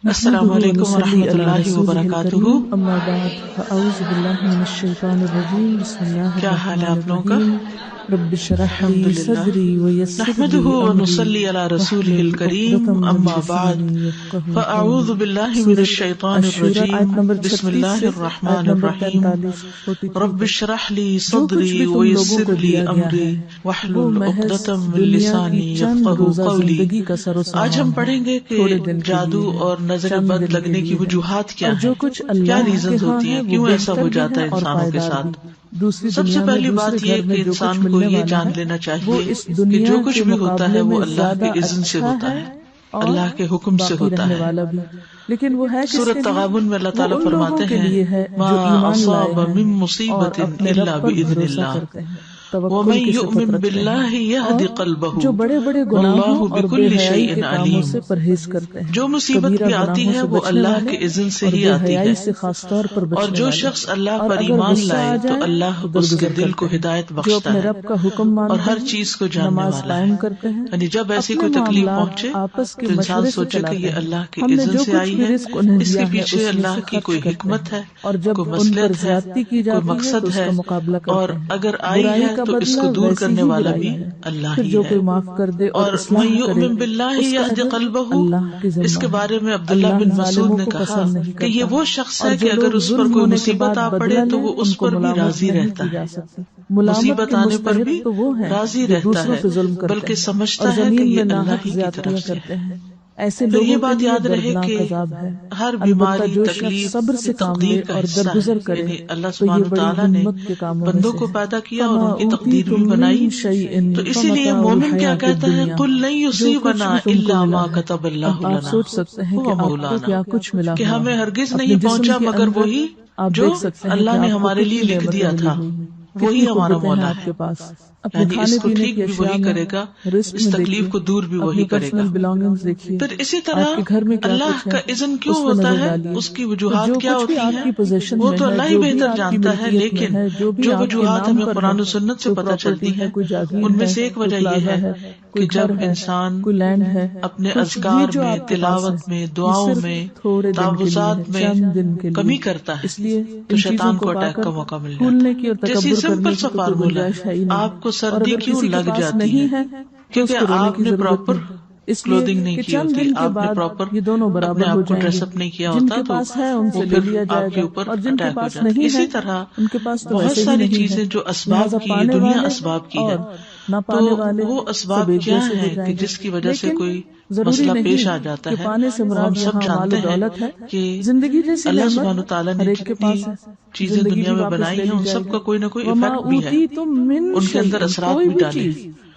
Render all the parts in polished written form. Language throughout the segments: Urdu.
السلام علیکم ورحمۃ اللہ وبرکاتہ. اما بعد فاعوذ باللہ من الشیطان الرجیم. بسم اللہ کیا حال ہے آپ لوگوں کا؟ رب اشرح لي صدری ويسر لي نحمده امری ونصلي على رسوله الكريم اما بعد فاعوذ باللہ من الشیطان الرجیم. بسم اللہ الرحمن الرحیم. رب اشرح لي صدری ويسر لي امری واحلل عقدۃ من لسانی یفقهوا قولی. آج ہم پڑھیں گے کہ جادو اور نظر بد لگنے کی وجوہات کیا ہیں، کیا ریزنز ہوتی ہیں، کیوں ایسا ہو جاتا ہے انسانوں کے ساتھ. سب سے پہلی بات یہ کہ انسان کو یہ جان لینا چاہیے کہ جو کچھ بھی ہوتا ہے وہ اللہ کے اذن سے ہوتا ہے، اللہ کے حکم سے ہوتا ہے. لیکن وہ ہے سورۃ تغابن میں اللہ تعالیٰ فرماتے ہیں ما اصاب من مصیبت الا باذن اللہ ومن یؤمن باللہ یہد قلبہ جو بڑے بڑے گناہوں اور بے حیائی کے کاموں سے پرہیز کرتے ہیں. جو مصیبت بھی آتی ہے وہ اللہ کے اذن سے ہی آتی ہے، سے خاص طور پر اور جو شخص اللہ پر ایمان لائے تو اللہ اس کے دل کو ہدایت بخشتا ہے رب کا حکم اور ہر چیز کو جاننے والا ہے. یعنی جب ایسی کوئی تکلیف پہنچے تو انسان سوچے کہ یہ اللہ کے اذن سے آئی ہے، اس کے پیچھے اللہ کی کوئی حکمت ہے، کوئی مصلحت ہے، کوئی مقصد ہے، اور اگر آئی ہے تو اس کو دور کرنے والا بھی اللہ ہی ہے. معاف کر دے اور من یؤمن باللہ یہد قلبہ، اس کے بارے میں عبداللہ بن مسعود نے کہا کہ یہ وہ شخص ہے کہ اگر اس پر کوئی مصیبت آ پڑے تو وہ اس پر بھی راضی رہتا ہے، مصیبت آنے پر بھی راضی رہتا ہے، بلکہ سمجھتا ہے کہ یہ اللہ ہی کی طرف سے ہے. ایسے تو یہ بات یاد رہے کہ ہر بیماری، تکلیف صبر سے تقدیر کا حصہ ہے. یعنی اللہ سبحانہ وتعالیٰ نے بندوں کو پیدا کیا اور ان کی تقدیر بھی بنائی. تو اسی لیے مومن کیا کہتا ہے، قل لن یصیبنا الا ما کتب اللہ لنا هو مولانا، کہ ہمیں ہرگز نہیں پہنچا مگر وہی جو اللہ نے ہمارے لیے لکھ دیا تھا، وہی ہمارا مولا ہے. یعنی اس کو ٹھیک بھی وہی کرے گا، اس تکلیف کو دور بھی وہی کرے گا. پھر اسی طرح اللہ کا اذن کیوں ہوتا ہے، اس کی وجوہات کیا ہوتی ہیں، وہ تو اللہ ہی بہتر جانتا ہے. لیکن جو وجوہات ہمیں قرآن و سنت سے پتہ چلتی ہیں ان میں سے ایک وجہ یہ ہے کہ جب انسان اپنے اذکار میں، تلاوت میں، دعاؤں میں، تعوذات میں کمی کرتا ہے تو شیطان کو اٹیک کا موقع مل جاتا ہے. جیسے سمپل سا فارمولا ہے، آپ کو سردی کیوں لگ جاتی ہے؟ کیونکہ آپ نے پراپر کلوتھنگ نہیں کی ہوتی، آپ نے پراپر اپنے آپ کو ڈریس اپ نہیں کیا ہوتا، تو وہ پھر آپ کے اوپر اٹیک ہو جاتا ہے. اسی طرح بہت ساری چیزیں جو اسباب کی ہے، دنیا اسباب کی ہے، تو وہ اسباب کیا ہے کہ جس کی وجہ سے کوئی مسئلہ پیش آ جاتا ہے. ہم سب جانتے ہیں کہ اللہ سبحانہ وتعالیٰ نے جتنی چیزیں دنیا میں بنائی ہیں ان سب کا کوئی نہ کوئی افیکٹ بھی ہے، ان کے اندر اثرات بھی ڈالے،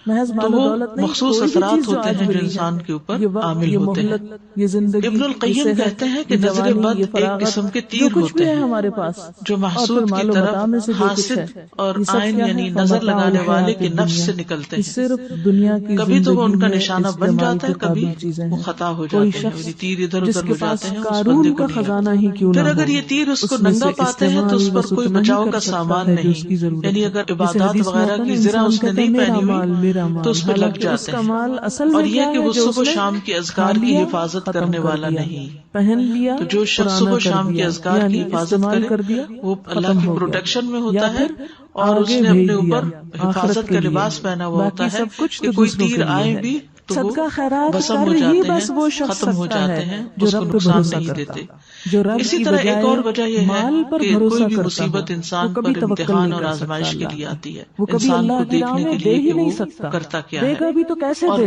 تو وہ مخصوص اثرات ہوتے ہیں جو انسان کے اوپر عامل ہوتے ہیں. ابن القیم کہتے ہیں کہ نظر بد ایک قسم کے تیر ہوتے ہیں ہمارے پاس جو محسود کی طرف حاسد اور عین یعنی نظر لگانے والے کے نفس سے نکلتے ہیں. کبھی تو وہ ان کا نشانہ بن جاتا ہے، کبھی وہ خطا ہو جاتے ہیں، یعنی تیر ادھر ادھر ہو جاتے ہیں، اس بندے کو نہیں لگتا. پھر اگر یہ تیر اس کو ننگا پاتے ہیں تو اس پر کوئی بچاؤ کا سامان نہیں، یعنی اگر عبادات وغیرہ کی زرہ اس نے نہیں پہنی ہوئی تو اس پہ لگ جاتے ہیں. اور یہ کہ وہ صبح شام کے اذکار کی حفاظت کرنے والا نہیں. تو جو شخص صبح شام کے اذکار کی حفاظت کرے وہ اللہ کی پروٹیکشن میں ہوتا ہے، اور اس نے اپنے اوپر حفاظت کا لباس پہنا ہوا ہوتا ہے کہ کوئی تیر آئے بھی تو وہ بسم ہو جاتے ہیں، ختم ہو جاتے ہیں، اس کو نقصان نہیں دیتے. اسی طرح ایک اور وجہ یہ ہے کہ کوئی بھی مصیبت انسان پر امتحان اور آزمائش کے لیے آتی ہے، انسان کو دیکھنے کے لیے کہ وہ کرتا کیا ہے. اور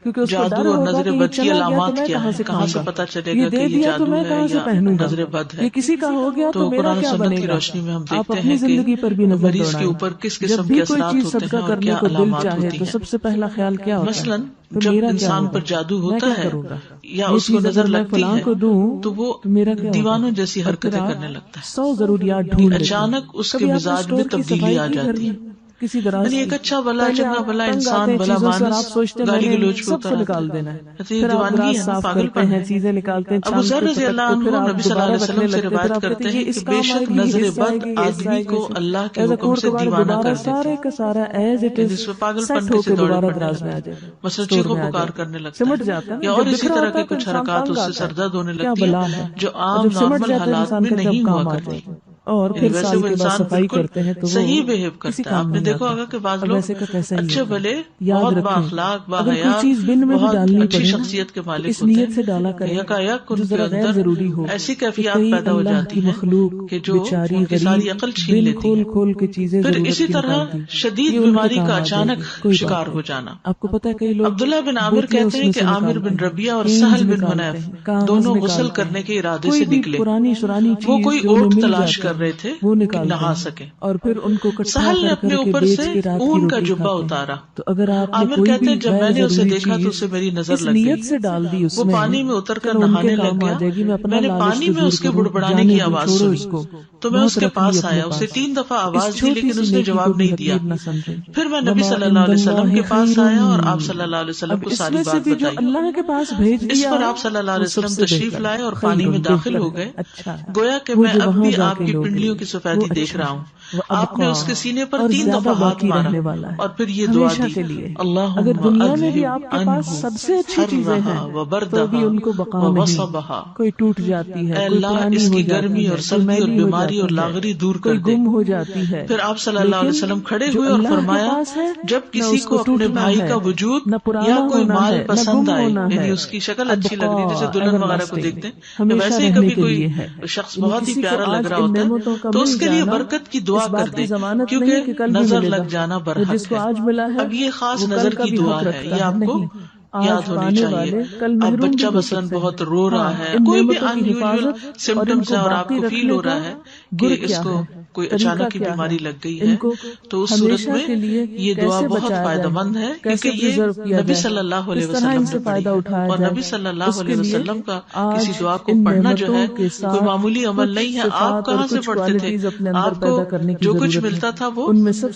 پھر جادو اور نظر بد کی علامات کیا ہے، کہاں سے پتا چلے گا کہ یہ جادو ہے یا نظر بد ہے. تو قرآن سنت کی روشنی میں ہم دیکھتے ہیں کہ مریض کے اوپر کس قسم کے اثرات ہوتے ہیں اور کیا علامات ہوتی ہیں. سب سے پہلا خیال کیا ہوتا ہے؟ مثلاً جب انسان پر جادو ہوتا ہے یا اس کو نظر لگتی ہے تو وہ دیوانوں جیسی حرکتیں کرنے لگتا ہے. اچانک اس کے مزاج میں تبدیلی آ جاتی ہے. کسی طرح یعنی ایک اچھا بلا چنگا بلا انسان بلا مانس گالی گلوچ سب کو نکال دینا ہے، پھر دیوانگی ہے، صاف کرتے ہیں، چیزیں نکالتے ہیں، ابو ذر رضی اللہ عنہ نبی صلی اللہ علیہ وسلم سے روایت کرتے ہیں کہ بے شک نظر بد آدمی کو اللہ کے حکم سے دیوانہ کر دیتی، سارے کا سارا ایز اٹ از جس میں پاگل پن کے سے دوڑے پڑنے لگتا ہے، مثلا چیخو پکار کرنے لگتا ہے، یا اور اسی طرح کے کچھ حرکات اس سے سر درد ہونے لگتی ہے جو عام نارمل حالات میں نہیں ہوا کرتی، اور پھر ویسے وہ انسان بالکل صحیح بہیو کرتا ہے. آپ نے دیکھا ہوگا کہ بعض لوگ اچھے بھلے بہت بااخلاق باحیا بہت اچھی شخصیت کے مالک ہوتے ہیں، یکایک ان کے اندر ایسی کیفیات پیدا ہو جاتی ہیں کہ جو ان کی ساری عقل چھین لیتی ہے. پھر اسی طرح شدید بیماری کا اچانک شکار ہو جانا. آپ کو پتا ہے کئی لوگ عبداللہ بن عامر کہتے ہیں کہ عامر بن ربیعہ اور سہل بن حنیف دونوں غسل کرنے کے ارادے سے نکلے. وہ کوئی اوٹ تلاش کر رہے تھے کہ نہا سکے، اور پھر ان کو سہل نے اپنے اوپر سے اون کا جبہ اتارا. تو اگر آپ عامر کہتے ہیں جب میں نے اسے دیکھا تو اسے میری نظر لگ گئی، سے ڈال دی وہ پانی میں اتر کر نہانے لگ گیا. میں نے پانی میں اس کے بڑبڑانے کی آواز سنی تو میں اس کے پاس آیا، اسے 3 دفعہ آواز دی لیکن اس نے جواب نہیں دیا. پھر میں نبی صلی اللہ علیہ وسلم کے پاس آیا اور آپ صلی اللہ علیہ وسلم کو ساری بات بتائی. اللہ کے پاس بھیج اس پر آپ صلی اللہ علیہ وسلم تشریف لائے اور پانی میں داخل ہو گئے. گویا کہ میں اب بھی آپ کی پنڈلیوں کی سفیدی دیکھ رہا ہوں. آپ نے اس کے سینے پر 3 دفعہ ہاتھ مارا اور پھر یہ دعا دی، اللہم اذہب سب سے اچھی چیزیں ہیں تو بھی ان کو بقا نہیں، کوئی ٹوٹ جاتی ہے، اللہ اس کی گرمی اور سردی اور بیماری اور لاغری دور کر دے، گم ہو جاتی ہے. پھر آپ صلی اللہ علیہ وسلم کھڑے ہوئے اور فرمایا جب کسی کو اپنے بھائی کا وجود یا کوئی مال پسند آئے، یعنی اس کی شکل اچھی لگ رہی جیسے دلہن وغیرہ کو دیکھتے ہیں، ویسے ہی کبھی کوئی شخص بہت ہی پیارا لگ رہا ہوتا ہے تو اس کے لیے برکت کی دعا کر دے، کیونکہ نظر لگ جانا برحق ہے. اب یہ خاص نظر کی دعا ہے، یہ آپ کو یاد ہونی چاہیے. اب بچہ مثلاً بہت رو رہا ہے، کوئی بھی انیوژل سمٹمز ہے اور آپ کو فیل ہو رہا ہے کہ اس کو کوئی اچانک کی بیماری لگ گئی ہے، تو اس صورت میں یہ دعا بہت فائدہ مند ہے، کیونکہ یہ نبی صلی اللہ علیہ وسلم نے پڑھی، اور نبی صلی اللہ علیہ وسلم کا کسی دعا کو پڑھنا جو ہے کوئی معمولی عمل نہیں ہے. آپ کہاں سے پڑھتے تھے؟ آپ کو جو کچھ ملتا تھا وہ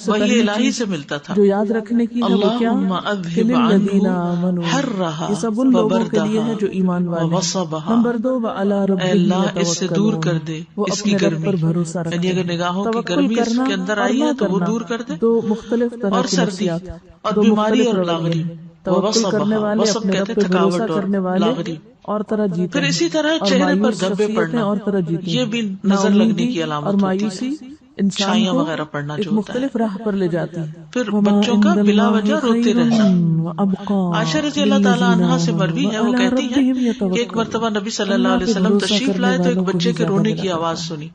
وحی الہی سے ملتا تھا. جو یاد رکھنے کی اللہم اذہب عنہ حرہا وبردہا وصبہا. اے اللہ اس سے دور کر دے اس کی گرمی، یعنی اگر نگاہوں کی گرمی اس کے اندر آئی ہے تو وہ دور کر دے، اور سردی اور بیماری اور لاغری. وصبہا، وصب کہتے ہیں تھکاوٹ اور لاغری. اور طرح جیتے، پھر اسی طرح چہرے پر دھبے پڑنا، یہ بھی نظر لگنے کی علامت ہوتی ہے. چھائیاں وغیرہ پڑنا جو ہوتا ہے، مختلف راہ پر لے جاتی ہے. پھر بچوں کا بلا وجہ روتے رہنا. عائشہ رضی اللہ تعالیٰ عنہا سے مروی ہے، وہ کہتی ہیں کہ ایک مرتبہ نبی صلی اللہ علیہ وسلم تشریف لائے تو ایک بچے کے رونے کی آواز سنی.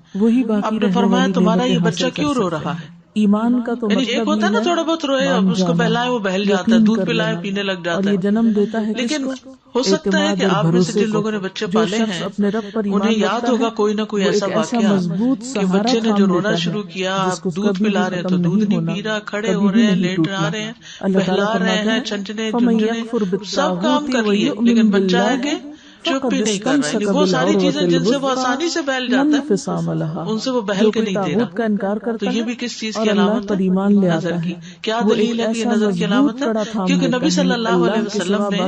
آپ نے فرمایا تمہارا یہ بچہ کیوں رو رہا ہے؟ ایمان کا تو ایک ہوتا ہے نا تھوڑا بہت روئے، اب اس کو بہلائے وہ بہل جاتا ہے، دودھ پلائے پینے لگ جاتا ہے، جنم دیتا ہے. لیکن ہو سکتا ہے کہ آپ میں سے جن لوگوں نے بچے پالے ہیں انہیں یاد ہوگا کوئی نہ کوئی ایسا واقعہ کہ بچے نے جو رونا شروع کیا، آپ دودھ پلا رہے ہیں تو دودھ نہیں پی رہا، کھڑے ہو رہے ہیں، لیٹ رہے ہیں، بہلا رہے ہیں، چھنچنے جھنجھنے سب کام کر لیے، لیکن بچہ ہے کہ چپ بھی نہیں کر رہا ہے. وہ ساری چیزیں جن سے وہ آسانی سے بہل جاتا ہے ان سے وہ بہل کے نہیں دے رہا. تو یہ بھی کس چیز کی علامت ہے؟ نظر کی. کیا دلیل ہے کہ یہ نظر کی علامت ہے؟ کیونکہ نبی صلی اللہ علیہ وسلم نے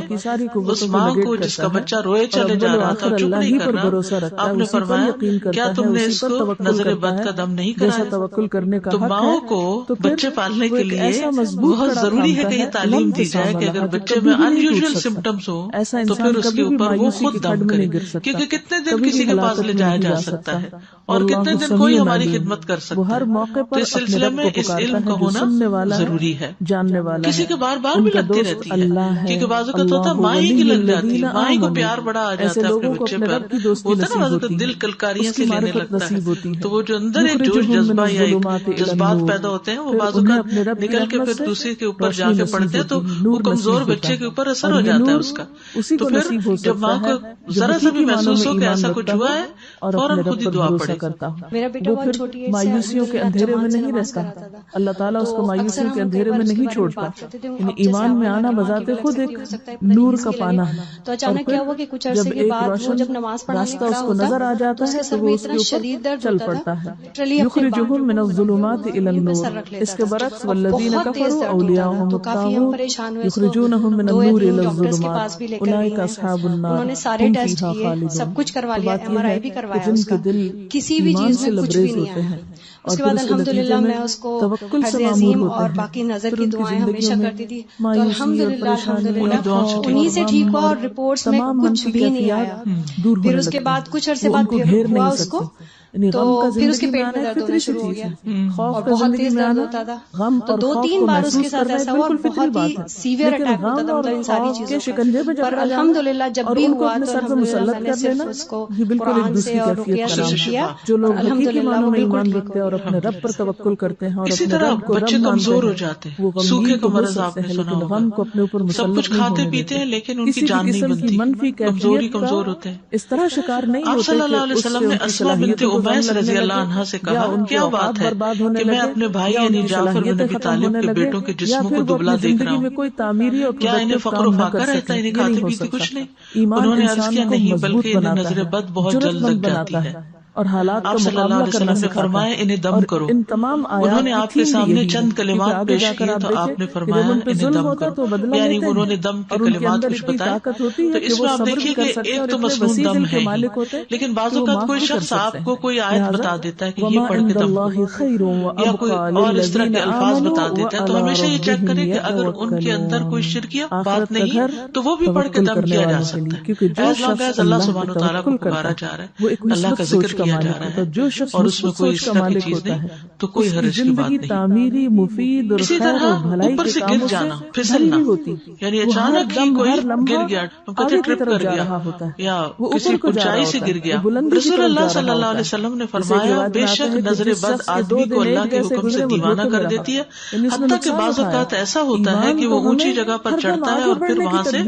اس ماں کو جس کا بچہ روئے چلے جا رہا تھا چپ نہیں کر رہا، آپ نے فرمایا کیا تم نے اس کو نظر بد کا دم نہیں کرایا؟ تو ماؤں کو بچے پالنے کے لیے بہت ضروری ہے کہ یہ تعلیم دی جائے کہ اگر بچے میں انیوژل سمٹمس ہوں تو پھر اس کے اوپر وہ خود دم کرے، کیونکہ کتنے دن کسی کے پاس لے جایا جا سکتا ہے اور کتنے دن کوئی ہماری خدمت کر سکتا ہے. تو اس سلسلے میں اس علم کا ہونا ضروری ہے. کسی کے بار بار بھی لگتی رہتی ہے، کیونکہ بعض اوقات ہوتا ہے ماں ہی کی لگ جاتی ہے، ماں ہی کو پیار بڑا آ جاتا ہے اپنے بچے پر، ہوتا ہے نا بعض اوقات دل کلکاریاں سے لینے لگتا ہے. تو وہ جو اندر ایک جوش جذبہ یا ایک جذبات پیدا ہوتے ہیں وہ بعض اوقات نکل کے پھر دوسرے کے اوپر جا کے پڑتے ہیں تو وہ کمزور بچے کے اوپر اثر ہو جاتا ہے اس کا. تو پھر جب ماں کو کو ذرا سا بھی محسوس ہو کہ ایسا کچھ ہوا ہے اور فوراً خود ہی دعا پڑھے. میرا بیٹا بہت چھوٹی ہے، مایوسیوں کے اندھیرے میں نہیں رہتا، اللہ تعالیٰ اس کو مایوسیوں کے اندھیرے میں نہیں چھوڑتا. یعنی ایمان میں آنا بذات خود ایک نور کا پانا ہے. تو اچانک کیا ہوا کہ کچھ عرصے کے بعد وہ جب نماز پڑھنے راستہ اس کو نظر آ جاتا ہے تو وہ اس کے اوپر چل پڑتا ہے. یخرجہم من الظلمات الی النور. اس کے برعکس والذین کفروا اولیاءهم الطاغوت یخرجونہم من النور الی الظلمات اولئک اصحاب النار. انہوں نے سارے ٹیسٹ کیے، سب کچھ کروا لیا، MRI بھی کروایا اس کا، کسی بھی چیز میں کچھ بھی نہیں آیا. اس کے بعد الحمدللہ میں اس کو حفظ عظیم اور باقی نظر کی دعائیں ہمیشہ کرتی تھی. تو الحمدللہ انہی سے ٹھیک ہوا اور رپورٹس میں کچھ بھی نہیں آیا. پھر اس کے بعد کچھ عرصے بعد پھر ہوا اس کو، تو پھر اس کے پیٹ میں درد ہونا شروع ہو گیا اور بہت تیز درد ہوتا تھا. تو 2-3 بار اس کے ساتھ ایسا ہوا اور بہت ہی سیویئر اٹیک ہوتا تھا ان ساری چیزوں پر. پر الحمدللہ جب بھی ہوا تو الحمدللہ میں نے صرف اس کو قرآن سے اور رقیہ سے کیا. جو لوگ الحمدللہ وہ بالکل ٹھیک رکھتے ہیں اور اپنے رب پر توکل کرتے ہیں اور اسی طرح بچے کمزور ہو جاتے ہیں، سوکھے کا مرض آپ نے سنا ہوگا، سب کچھ کھاتے پیتے ہیں لیکن ان کی جان نہیں بنتی، کمزور ہوتے ہیں. اس طرح شکار نہیں آپ صلی اللہ علیہ وسلم نے اسماء بنت امیس رضی اللہ عنہا سے کہا کیا بات ہے کہ میں اپنے بھائی یعنی جعفر بن ابی طالب کے بیٹوں کے جسموں کو دبلا دیکھ رہا ہوں، کیا انہیں فقر و فاقہ رہتا ہے، انہیں کھاتے پیتے کچھ نہیں؟ انہوں نے عرض کیا نہیں، بلکہ انہیں نظر بد بہت جلد لگ جاتی ہے. اور حالات آپ صلی اللہ علیہ وسلم نے فرمایا انہیں دم کرو. انہوں نے آپ کے سامنے چند کلمات پیش کیے تو آپ نے فرمایا انہیں دم کرو، یعنی انہوں نے دم کے کلمات کچھ بتائے. تو اس میں آپ دیکھیے کہ ایک تو مصنون دم ہے ہی، لیکن بعض اوقات کوئی شخص آپ کو کوئی آیت بتا دیتا ہے کہ یہ پڑھ کے دم کرو، یا کوئی اور اس طرح کے الفاظ بتا دیتا ہے. تو ہمیشہ یہ چیک کریں کہ اگر ان کے اندر کوئی شرکیہ بات نہیں تو وہ بھی پڑھ کے دم کیا جا سکتا ہے. ایز لانگ ایز اللہ سبحانہ وتعالیٰ کو پکارا جا رہا ہے، اللہ کا ذکر کیا جا رہا ہے جو شخص اور اس میں کوئی اس طرح کی چیز نہیں تو کوئی حرج کی بات نہیں. تعمیری مفید اور اسی طرح اوپر سے گر جانا، پھسلنا، یعنی اچانک ہی کوئی گر گیا، کہتے ٹرپ کر گیا یا کسی اونچائی سے گر گیا. رسول اللہ صلی اللہ علیہ وسلم نے فرمایا بے شک نظر بد آدمی کو اللہ کے حکم سے دیوانہ کر دیتی ہے، حتیٰ کہ بعض اوقات ایسا ہوتا ہے کہ وہ اونچی جگہ پر چڑھتا ہے اور پھر وہاں سے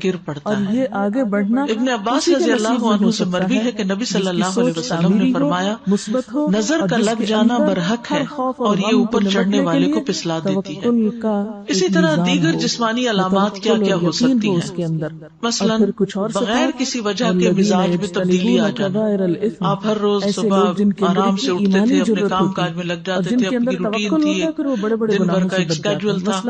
گر پڑتا ہے. یہ آگے بڑھنا ابن عباس رضی اللہ عنہ سے مروی ہے کہ نبی صلی اللہ علیہ وسلم نے فرمایا نظر کا لگ جانا برحق ہے اور یہ اوپر چڑھنے والے کو پسلا دیتی ہے. اسی طرح دیگر جسمانی علامات کیا کیا ہو سکتی ہیں؟ مثلا بغیر کسی وجہ کے مزاج میں تبدیلی آ جانا. آپ ہر روز صبح آرام سے اٹھتے تھے، اپنے کام کاج میں لگ جاتے تھے، اپنی روٹین تھی، دن بھر کا ایک اسکیڈول تھا،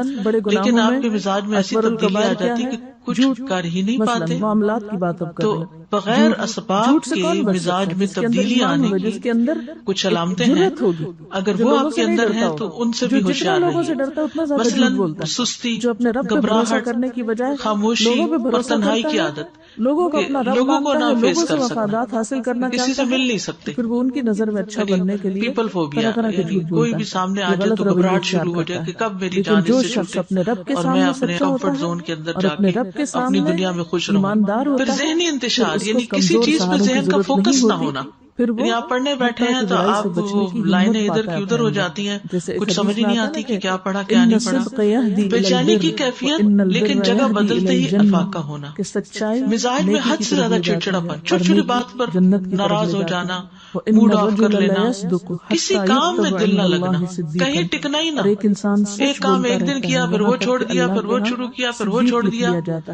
لیکن آپ کے مزاج میں ایسی تبدیلی آ جاتی کہ کچھ کر ہی نہیں پاتے. معاملات کی بات اب تو بغیر اسباب کے مزاج میں تبدیلی آنے کی کچھ علامتیں ہیں. اگر وہ آپ کے اندر ہیں تو ان سے بھی ہوشیار رہیے. مثلا سستی، گھبراہٹ، خاموشی اور تنہائی کی عادت، لوگوں کو نہ فیس کر سکنا، حاصل کرنا، کسی سے مل نہیں سکتے، پھر وہ ان کی نظر میں اچھا بننے کے لیے پیپل فوبیا، کوئی بھی سامنے آ جائے تو گھبراہٹ شروع ہو جائے کہ کب میری جان اس سے چھوٹے اور میں اپنے کمفرٹ زون کے اندر جا کے اپنی دنیا میں خوش رہوں. پھر ذہنی انتشار، یعنی کسی چیز پہ ذہن کا فوکس نہ ہونا. یعنی آپ پڑھنے بیٹھے ہیں تو آپ لائنیں ادھر کی ادھر ہو جاتی ہیں، کچھ سمجھ ہی نہیں آتی کہ کیا پڑھا کیا نہیں پڑھا. بے چینی کی کیفیت، لیکن جگہ بدلتے ہی افاق کا ہونا. مزاج میں حد سے زیادہ چڑچڑاپن، چھوٹی چھوٹی بات پر ناراض ہو جانا، موڈ آف کر لینا، کسی کام میں دل نہ لگنا، کہیں ٹکنا ہی نہ. ایک کام ایک دن کیا پھر وہ چھوڑ دیا، پھر وہ شروع کیا پھر وہ چھوڑ دیا.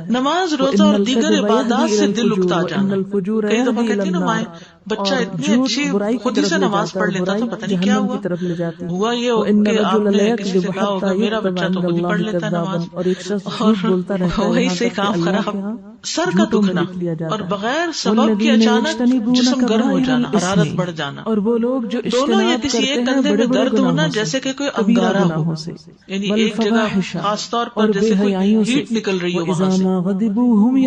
نماز روزہ اور دیگر عبادات سے دل اکتا جانا. کئی دفعہ کہتی ہیں نا مائیں بچہ اتنی اچھی خود ہی سے نماز پڑھ لیتا تھا، پتہ نہیں کیا ہوا یہ کہ آپ نے کسی سے کہا ہوگا میرا بچہ تو خود ہی پڑھ لیتا ہے نماز، اور وہی سے کام خراب. سر کا دکھنا اور بغیر سبب کے اچانک جسم گرم ہو جانا، حرارت بڑھ جانا، اور وہ لوگ جو دونوں یا کسی ایک کندھے میں درد ہونا جیسے کہ کوئی انگارہ ہو، یعنی ایک جگہ خاص طور پر جیسے کوئی ہیٹ نکل رہی ہو وہاں سے،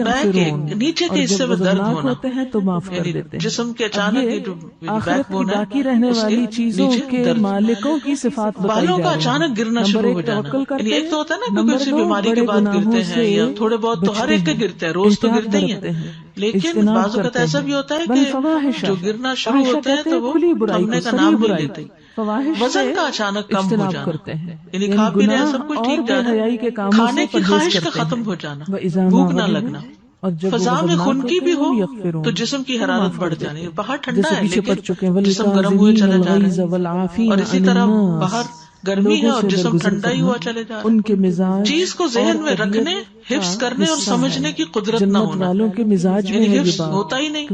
بیک نیچے کے حصے میں درد ہونا، یعنی جسم کے اچانک جو بیک بون ہے باقی رہنے والی چیزوں کے مالکوں کی صفات بالوں کا اچانک گرنا شروع ہو جانا. یعنی ایک تو ہوتا ہے نا کہ کسی بیماری کے بعد گرتے ہیں یا تھوڑے بہت تو ہر ایک کے گرتے ہیں، روز تو گرتے ہی ہیں، لیکن بعض اوقات ایسا بھی ہوتا ہے کہ جو گرنا شروع ہوتے ہیں تو وہ تھمنے کا نام نہیں لیتے. وزن کا اچانک کم ہو جانا، یعنی کھا پی رہے سب کچھ ٹھیک جا رہا ہے، کھانے کی خواہش کا ختم ہو جانا، بھوک نہ لگنا. فضا میں خنکی بھی ہو تو جسم کی حرارت بڑھ جانی ہے. باہر ٹھنڈا ہے لیکن جسم گرم ہوئے چلا جا رہا ہے, اور اسی طرح باہر گرمی ہے اور جسم ٹھنڈا ہی ہوا چلے جا رہا ہے. چیز کو ذہن میں رکھنے, حفظ کرنے اور سمجھنے کی قدرت نہ ہونا, یعنی حفظ ہوتا ہی نہیں,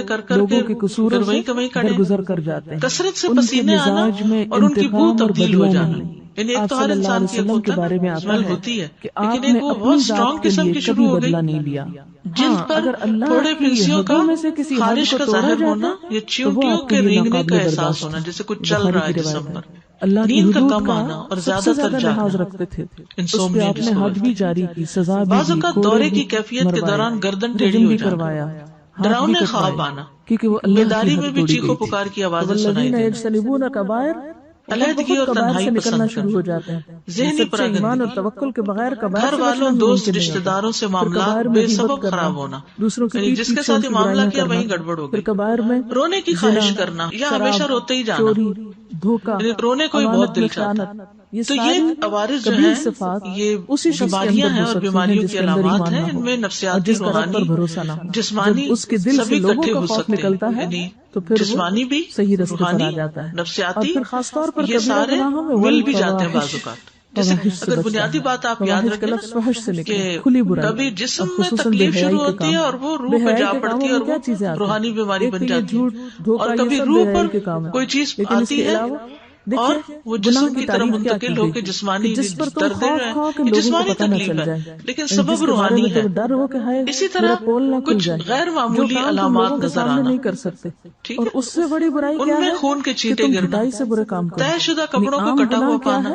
کر کے پھر وہیں کا وہیں کھڑے گزر کر جاتے ہیں. کثرت سے پسینے آنا اور ان کی بو تبدیل ہو جانا. یعنی ایک تو ہر انسان کی کے بارے میں اسمیل ہوتی ہے, لیکن ایک وہ بہت اسٹرانگ قسم کی شروع ہو گئی نہیں لیا. جلد پر تھوڑے پھنسیوں کا خارش کا ظاہر ہونا یا چیونٹیوں کے رینگنے کا احساس ہونا, جیسے کچھ چل رہا ہے جسم پر. نیند کا کم آنا اور زیادہ تر لحاظ رکھتے تھے, انسومنیا آپ نے حد بھی جاری کی, سزا بھی بعض اوقات دورے کی کیفیت کے دوران گردن ٹیڑھی ہو جانا, ڈراؤنے خواب آنا, کیونکہ وہ بیداری میں بھی چیخو پکار کی آوازیں سنائی دینا, علیحدگی اور تنہائی نکلنا شروع ہو جاتے ہیں, ذہنی ایمان اور توکل کے بغیر گھر والوں, دوست, رشتہ داروں سے معاملات بے سبب خراب ہونا, دوسروں کے جس کے ساتھ معاملہ کیا وہیں گڑبڑ ہو گئی. کبائر میں رونے کی خواہش کرنا یا ہمیشہ روتے ہی جانا, دھوکہ, رونے کو بہت دل چاہتا. تو یہ عوارض جو ہیں یہ بیماریاں ہیں اور بیماریوں کی علامات ہیں. ان میں نفسیاتی, روحانی, جسمانی سبھی اکٹھے ہو سکتے ہیں, یعنی جسمانی بھی, روحانی, نفسیاتی, یہ سارے مل بھی جاتے ہیں بعض اوقات. جیسے اگر بنیادی بات آپ یاد رکھیں کہ کبھی جسم میں تکلیف شروع ہوتی ہے اور وہ روح پہ جا پڑتی ہے اور وہ روحانی بیماری بن جاتی ہے, اور کبھی روح پر کوئی چیز آتی ہے اور وہ جسم کی طرح منتقل ہو کے جسمانی درد ہے, جسمانی تکلیف ہے لیکن سبب روحانی ہے. اسی طرح کچھ غیر معمولی علامات نظر آنا, ٹھیک ہے, اس سے بڑی برائی ان میں خون کے چینٹے گرنا, طے شدہ کپڑوں کو کٹا ہوا پانا,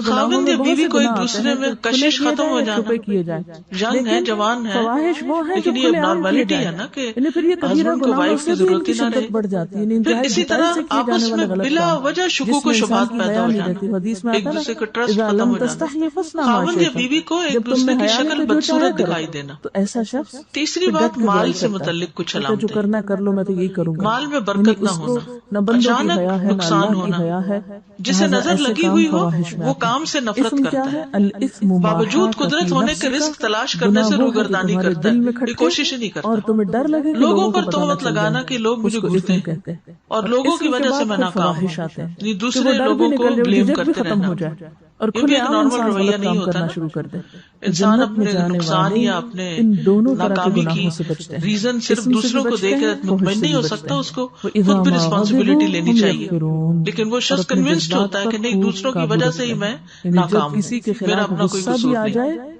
خاوند یا بیوی کو ایک دوسرے میں کشش ختم ہو جانا, ینگ ہے, جوان ہے, لیکن یہ نارملٹی ہے نا کہ ہسبینڈ کو وائف کی ضرورت ہی نہ رہے. پھر اسی طرح آپس میں بلا وجہ شکوک و شبہات پیدا ہو جانا, ایک دوسرے کا ٹرسٹ ختم ہو جانا, خاوند یا بیوی کو ایک دوسرے کی شکل بدصورت دکھائی دینا. تو ایسا شخص. تیسری بات مال سے متعلق کچھ علامات, جو کرنا کر لو, میں تو یہی کروں گا. مال میں برکت نہ ہونا, اچانک نقصان ہونا, جسے نظر لگی ہوئی ہو وہ کام سے نفرت کرتا ہے, باوجود قدرت ہونے کے رزق تلاش کرنے سے روگردانی کرتا ہے, یہ کوشش ہی نہیں کرتا. اور تمہیں ڈر لگے لوگوں پر تہمت لگانا کہ لوگ مجھے گھورتے ہیں اور لوگوں کی وجہ سے میں ناکام ہوں, دوسرے لوگوں کو بلیم کرتے رہنا, اور یہ بھی ایک نارمل رویہ نہیں ہوتا نا. انسان اپنے نقصان یا اپنے ناکامی کی ریزن صرف دوسروں کو دیکھ کر مطمئن نہیں ہو سکتا, اس کو خود بھی رسپانسبلٹی لینی چاہیے. لیکن وہ شخص کنونسڈ ہوتا ہے کہ نہیں, دوسروں کی وجہ سے ہی میں ناکام ہوں, میرا اپنا کوئی قصور نہیں.